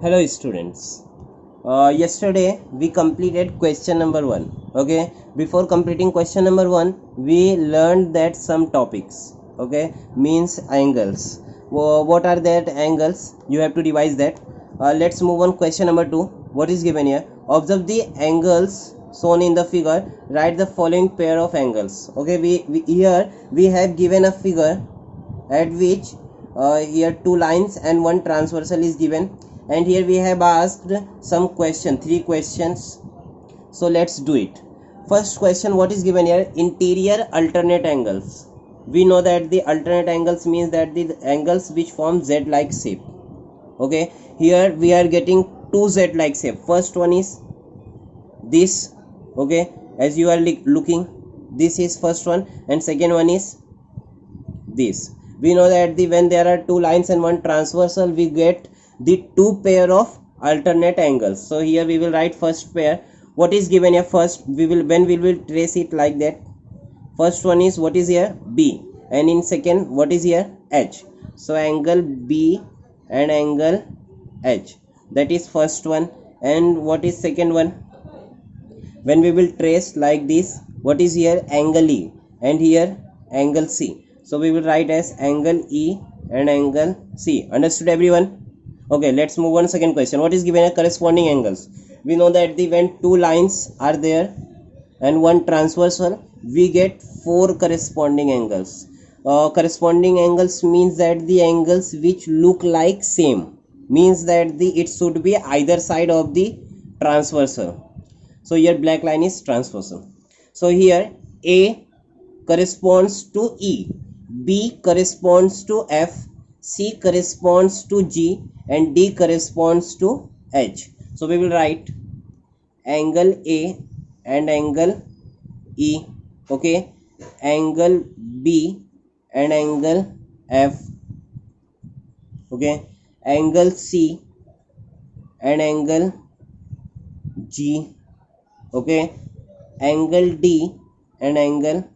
Hello students. Yesterday we completed question number 1. Okay, before completing question number 1 we learned that some topics, okay, means angles. What are that angles? You have to revise that. Let's move on question number 2. What is given here? Observe the angles shown in the figure. Write the following pair of angles. Okay, here we have given a figure at which here two lines and one transversal is given, and here we have asked some question, three questions. So let's do it. First question, what is given here? Interior alternate angles. We know that the alternate angles means that the angles which form Z like shape. Okay, here we are getting two Z like shape. First one is this. Okay, as you are looking, this is first one, and second one is this. We know that when there are two lines and one transversal, we get the two pair of alternate angles. So here we will write first pair. What is given here? First we will trace it like that. First one is, what is here? B, and in second, what is here? H. So angle B and angle H, that is first one. And what is second one? When we will trace like this, what is here? Angle E, and here angle C. So we will write as angle E and angle C. Understood everyone? Okay, let's move on. Second question, what is given as corresponding angles? We know that when two lines are there and one transversal, we get four corresponding angles. Corresponding angles means that the angles which look like same, means that it should be either side of the transversal. So here black line is transversal. So here A corresponds to E, B corresponds to F, C corresponds to G, and D corresponds to H. So we will write angle A and angle E, okay, angle B and angle F, okay, angle C and angle G, okay, angle D and angle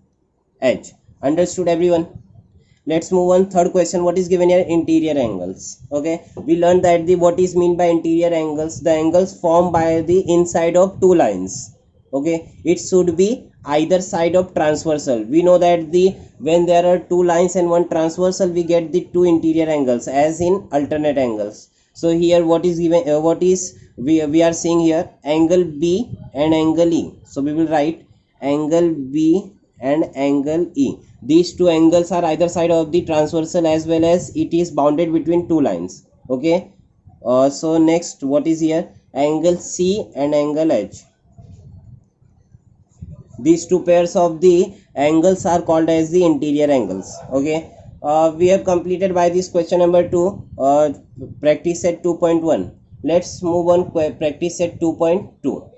H. Understood everyone? Let's move on. Third question, what is given here? Interior angles. Okay, we learned that what is mean by interior angles? The angles formed by the inside of two lines. Okay, it should be either side of transversal. We know that when there are two lines and one transversal, we get the two interior angles as in alternate angles. So here what is given? We are seeing here angle B and angle E. So we will write angle B and angle E. These two angles are either side of the transversal, as well as it is bounded between two lines. Okay, so next, what is here? Angle C and angle H. These two pairs of the angles are called as the interior angles. Okay, we have completed by this question number 2, practice set 2.1. Let's move on practice set 2.2.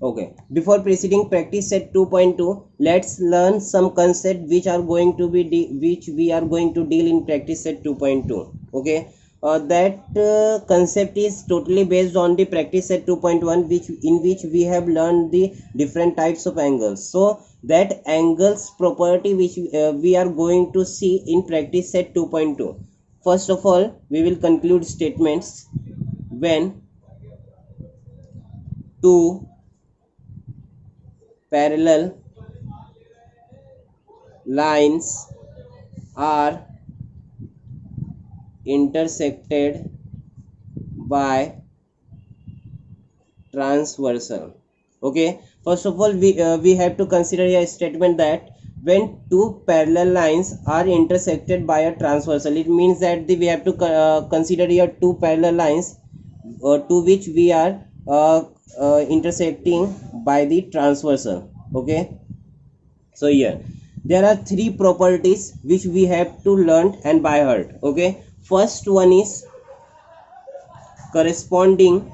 Okay, before proceeding practice set 2.2, let's learn some concept which are going to be which we are going to deal in practice set 2.2. okay, that concept is totally based on the practice set 2.1, in which we have learned the different types of angles. So that angles property which we are going to see in practice set 2.2. First of all, we will conclude statements when two parallel lines are intersected by transversal. Okay, first of all, we have to consider a statement that when two parallel lines are intersected by a transversal, it means that we have to consider here two parallel lines to which we are intersecting by the transversal. Okay, so here there are three properties which we have to learn and by heart. Okay, first one is corresponding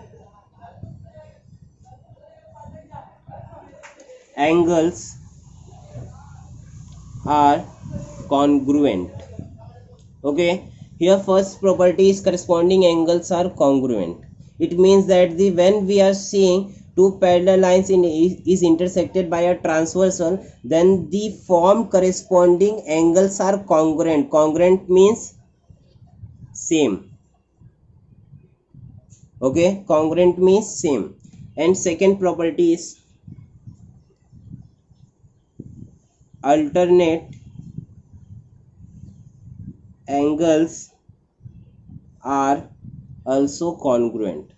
angles are congruent. Okay, here first property is corresponding angles are congruent. It means that when we are seeing two parallel lines is intersected by a transversal, then the formed corresponding angles are congruent. Congruent means same. Okay, congruent means same. And second property is alternate angles are also congruent.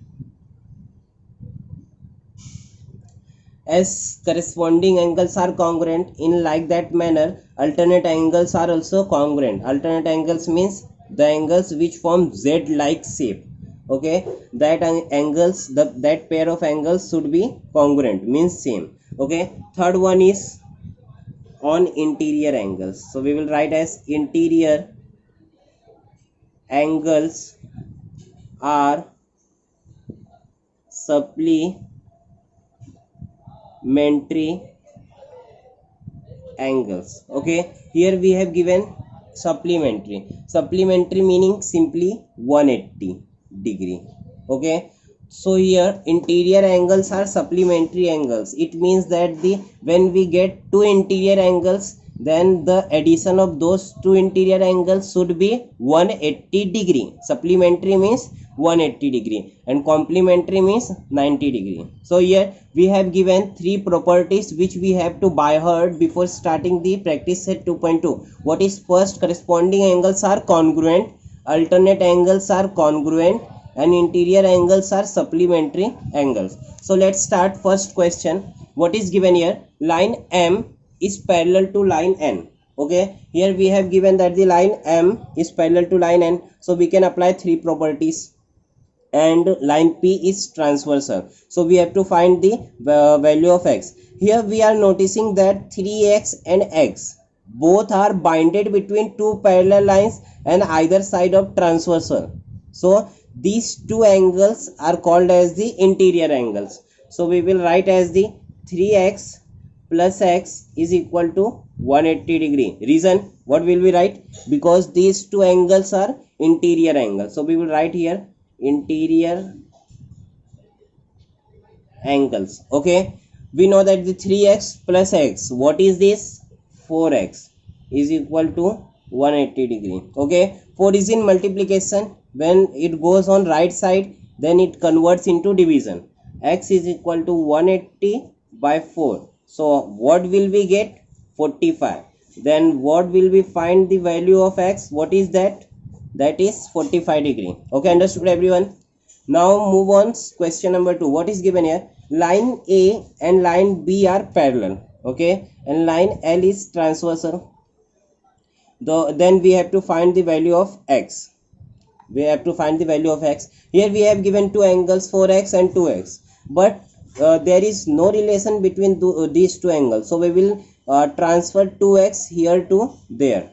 As corresponding angles are congruent, in like that manner alternate angles are also congruent. Alternate angles means the angles which form Z like shape. Okay, that angles, that pair of angles should be congruent, means same. Okay, third one is on interior angles. So we will write as interior angles are supplementary angles. Okay, here we have given supplementary meaning simply 180 degree. Okay, so here interior angles are supplementary angles. It means that the when we get two interior angles, then the addition of those two interior angles should be 180 degree. Supplementary means 180 degree and complementary means 90 degree. So here we have given three properties which we have to by heart before starting the practice set 2.2. What is first? Corresponding angles are congruent, alternate angles are congruent, and interior angles are supplementary angles. So let's start. First question, what is given here? Line M is parallel to line N. Okay, here we have given that the line M is parallel to line N, so we can apply three properties. And line P is transversal, so we have to find the value of x. Here we are noticing that 3x and x both are binded between two parallel lines and either side of transversal. So these two angles are called as the interior angles. So we will write as the 3x plus x is equal to 180 degree. Reason, what will we write? Because these two angles are interior angles, so we will write here interior angles. Okay, we know that the 3x plus x, what is this? 4x is equal to 180 degree. Okay, 4 is in multiplication. When it goes on right side, then it converts into division. X is equal to 180 by 4. So what will we get? 45. Then what will we find the value of x? What is that? That is 45 degree. Okay, understood everyone? Now move on. Question number 2. What is given here? Line A and line B are parallel. Okay, and line L is transversal. Then we have to find the value of x. Here we have given two angles, 4x and 2x, but there is no relation between these two angles, so we will transfer 2x here to there.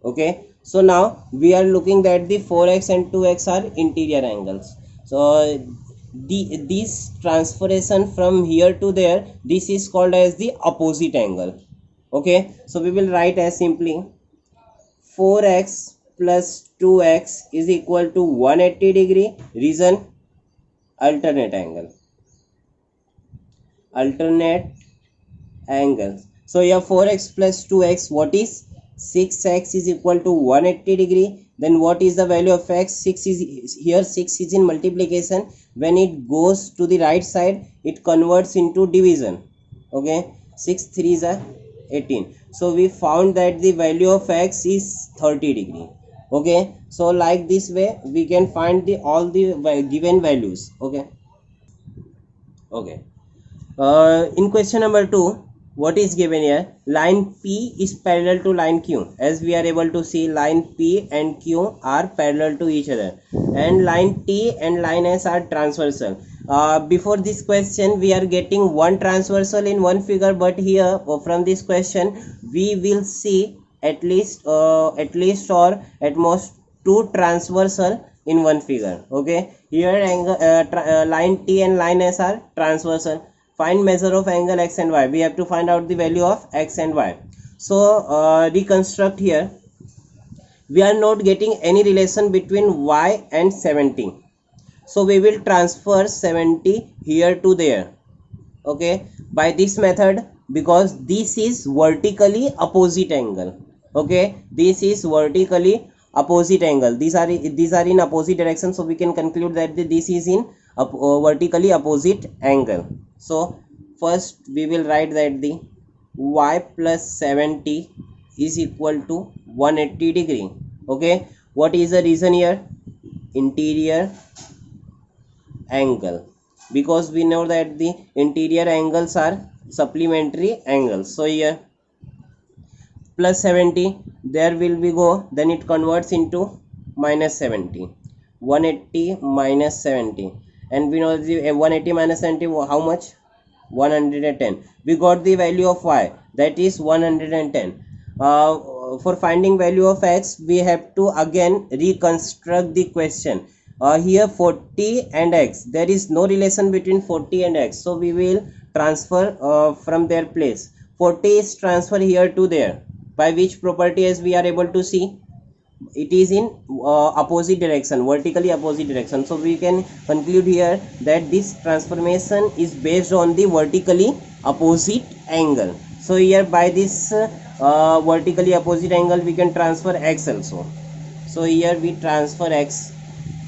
Okay, so now we are looking that the 4x and 2x are interior angles. So this transformation from here to there, this is called as the opposite angle. Okay, so we will write as simply 4x plus 2x is equal to 180 degree. Reason, alternate angles. So here 4x plus 2x, what is? 6x is equal to 180 degree. Then what is the value of x? 6 is here, 6 is in multiplication. When it goes to the right side, it converts into division. Okay, 6 3 is 18. So we found that the value of x is 30 degree. Okay, so like this way we can find the all the given values. Okay, in question number 2, what is given here? Line P is parallel to line Q. As we are able to see, line P and Q are parallel to each other, and line T and line S are transversal. Before this question we are getting one transversal in one figure, but here from this question we will see at least or at most two transversal in one figure. Okay, here angle line T and line S are transversal. Find measure of angle x and y. We have to find out the value of x and y. So reconstruct here. We are not getting any relation between y and 70. So we will transfer 70 here to there. Okay, by this method, because this is vertically opposite angle. Okay, this is vertically opposite angle. These are in opposite direction, so we can conclude that this is in vertically opposite angle. So first we will write that the y plus 70 is equal to 180 degree. Okay, what is the reason here? Interior angle, because we know that the interior angles are supplementary angles. So here plus 70, there will be go, then it converts into minus 70. 180 minus 70, and we know the 180 minus 70, how much? 110. We got the value of y, that is 110. For finding value of x, we have to again reconstruct the question. Here 40 and x, there is no relation between 40 and x, so we will transfer from their place. 40 is transferred here to there, by which property, as we are able to see, it is in opposite direction, vertically opposite direction. So we can conclude here that this transformation is based on the vertically opposite angle. So here by this vertically opposite angle we can transfer x also. So here we transfer x.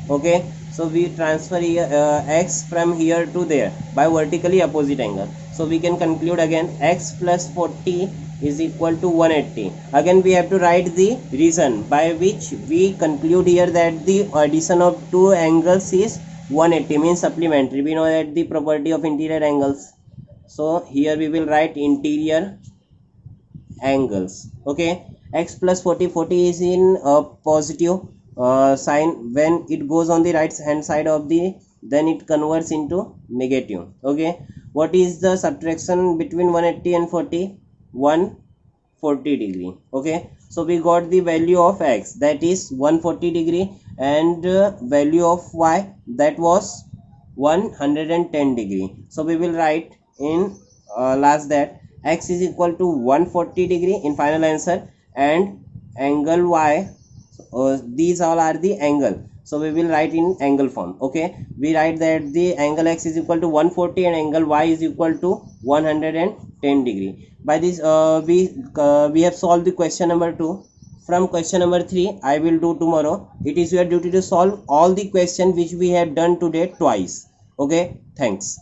Okay, so we transfer here x from here to there by vertically opposite angle. So we can conclude again x plus 40 is equal to 180. Again we have to write the reason by which we conclude here that the addition of two angles is 180, means supplementary. We know that the property of interior angles, so here we will write interior angles. Okay, x plus 40, 40 is in a positive sign. When it goes on the right hand side of the, then it converts into negative. Okay, what is the subtraction between 180 and 40? 140 degree. Okay, so we got the value of x, that is 140 degree, and value of y, that was 110 degree. So we will write in last that x is equal to 140 degree in final answer, and angle y, these all are the angle, so we will write in angle form. Okay, we write that the angle x is equal to 140 and angle y is equal to 110 degree. By this we have solved the question number 2. From question number 3 I will do tomorrow. It is your duty to solve all the questions which we have done today twice. Okay, thanks.